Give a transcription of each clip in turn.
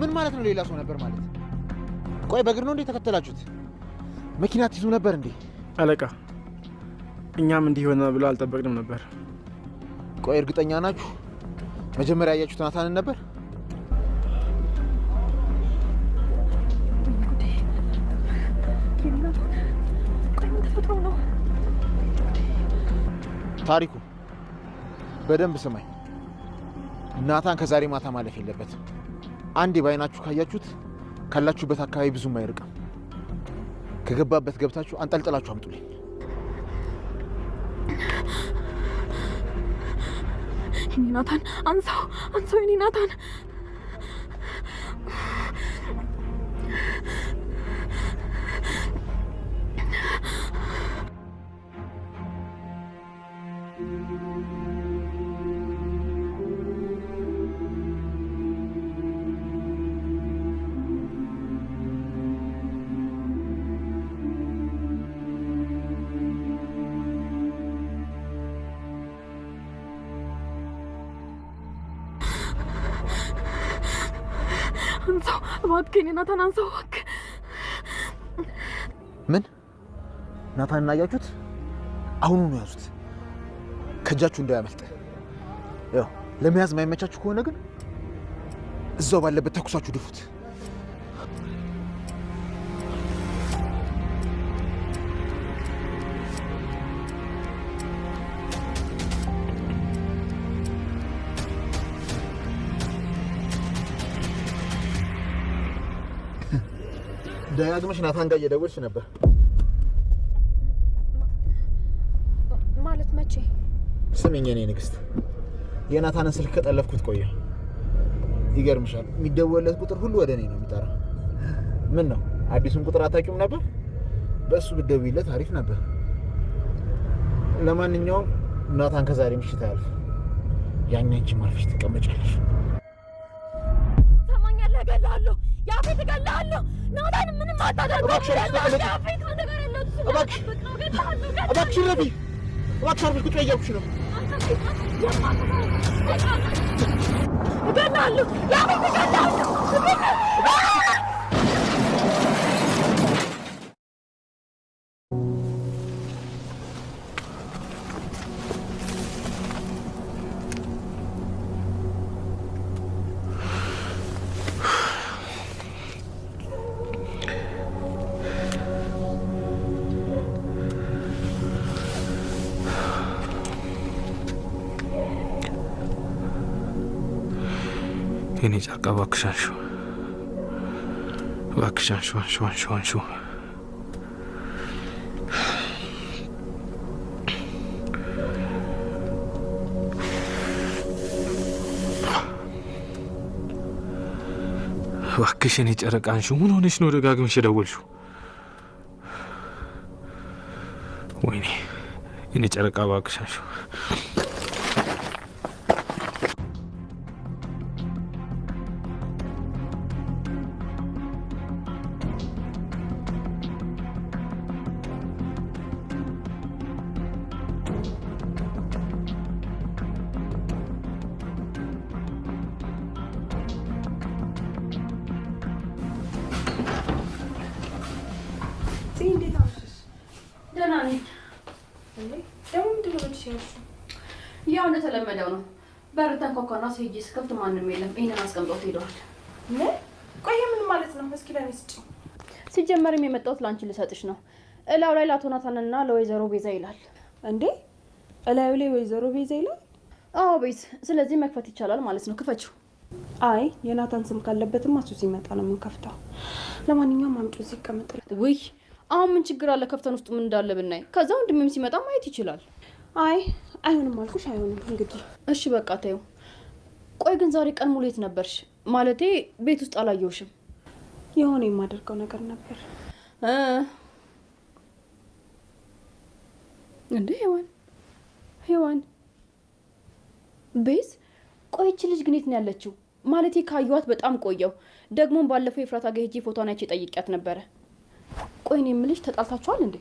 ምን ማለት ነው? ሌላ ሰው ነበር ማለት? ቆይ በእግር ነው እንዴ ተከተላችሁት? መኪና ትይዙ ነበር እንዴ? አለቃ እኛም እንዲህ ይሆናል ብሎ አልጠበቅንም ነበር። ቆይ እርግጠኛ ናችሁ መጀመሪያ ያያችሁት ናታንን ነበር? ታሪኩ በደንብ ስማኝ። ናታን ከዛሬ ማታ ማለፍ የለበትም። አንዴ ባይናችሁ ካያችሁት ካላችሁበት አካባቢ ብዙም አይርቅም። ከገባበት ገብታችሁ አንጠልጥላችሁ አምጡልኝ። እኔ ናታን አንሳው እኔ ናታን አንሳው እባክህ ናታን አንሳው እባክህ። ምን ናታን እናያችሁት? አሁኑኑ ያዙት፣ ከእጃችሁ እንዳያመልጥ። ያው ለመያዝ ማይመቻችሁ ከሆነ ግን እዛው ባለበት ተኩሳችሁ ድፉት። ደጋግመሽ ናታን ጋር እየደወልሽ ነበር ማለት? መቼ? ስሚኝ የኔ ንግስት፣ የናታንን ስልክ ከጠለፍኩት ቆየ። ይገርምሻል፣ የሚደወልለት ቁጥር ሁሉ ወደ እኔ ነው የሚጠራው። ምን ነው አዲሱን ቁጥር አታውቂውም ነበር? በእሱ ብትደውይለት አሪፍ ነበር። ለማንኛውም ናታን ከዛሬ ምሽት አያልፍ። ያኛን አንቺ ማርፈሽ ትቀመጫለሽ። ሰማኛለህ? እገልሃለሁ፣ ያፌት እገልሃለሁ። ናታን ምንም አታደርገው። ያፌት ነገር የለውም። እባክሽ ረቢ፣ እባክሽ አርፈሽ ቁጭ በይ እያልኩሽ ነው። እገልሃለሁ፣ ያፌት እገልሃለሁ። የኔ ጫቃ እባክሽ አንሺው፣ እባክሽ አንሺው። እባክሽ የኔ ጨረቃ አንሺው። ምን ሆነሽ ነው ደጋግመሽ የደወልሽው? ወይኔ የኔ ጨረቃ እባክሽ አንሺው። እንዴት አመሸሽ? ደህና ነኝ። ደግሞ ምንድን ነው በልሽ ያልሽው? ያው እንደተለመደው ነው። በር ተንኳኳና ሄጄ ስከፍት ማንም የለም። ይሄንን አስቀምጠውት ሄደዋል። ምን? ቆይ ምን ማለት ነው? እስኪ ለኔ ስጪኝ። ሲጀመርም የመጣሁት ላንቺ ልሰጥሽ ነው። እላው ላይ ለአቶ ናታንና ለወይዘሮ ቤዛ ይላል። እንዴ እላዩ ላይ ወይዘሮ ቤዛ ይላል? አዎ ቤዝ። ስለዚህ መክፈት ይቻላል ማለት ነው። ክፈችው። አይ የናታን ስም ካለበትማ እሱ ሲመጣ ነው የምንከፍተው። ለማንኛውም አምጪው እዚህ ይቀመጥልኝ። ውይ አሁን ምን ችግር አለ? ከፍተን ውስጥ ምን እንዳለ ብናይ። ከዛ ወንድሜም ሲመጣ ማየት ይችላል። አይ አይሆንም አልኩሽ። አይሆንም እንግዲህ። እሺ በቃ ተይው። ቆይ ግን ዛሬ ቀን ሙሉ የት ነበርሽ? ማለቴ ቤት ውስጥ አላየሁሽም። የሆነ የማደርገው ነገር ነበር። እንዴ ሄዋን ቤዝ፣ ቆይቺ ልጅ ግን የት ነው ያለችው? ማለቴ ካየኋት በጣም ቆየው። ደግሞም ባለፈው የፍራታ ጋር ሄጄ ፎቶን አይቼ ጠይቂያት ነበረ። ቆይ እኔ የምልሽ ተጣልታችኋል እንዴ?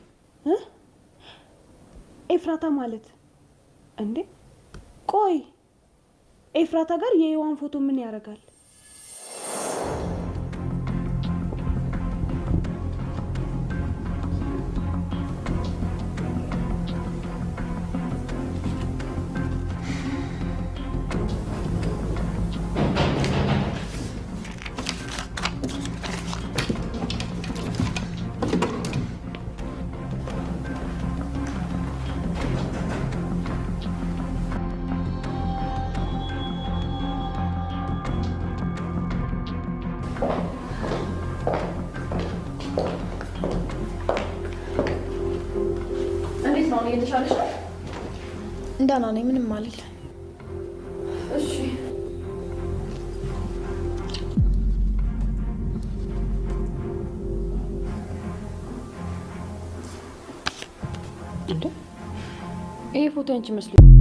ኤፍራታ ማለት እንዴ? ቆይ ኤፍራታ ጋር የሔዋን ፎቶ ምን ያደርጋል? እንዴት ነው እየተሻለሽ ነው? ደህና ነኝ፣ ምንም አልል። እሺ እንዴ ይሄ ፎቶ አንቺ መስሎኝ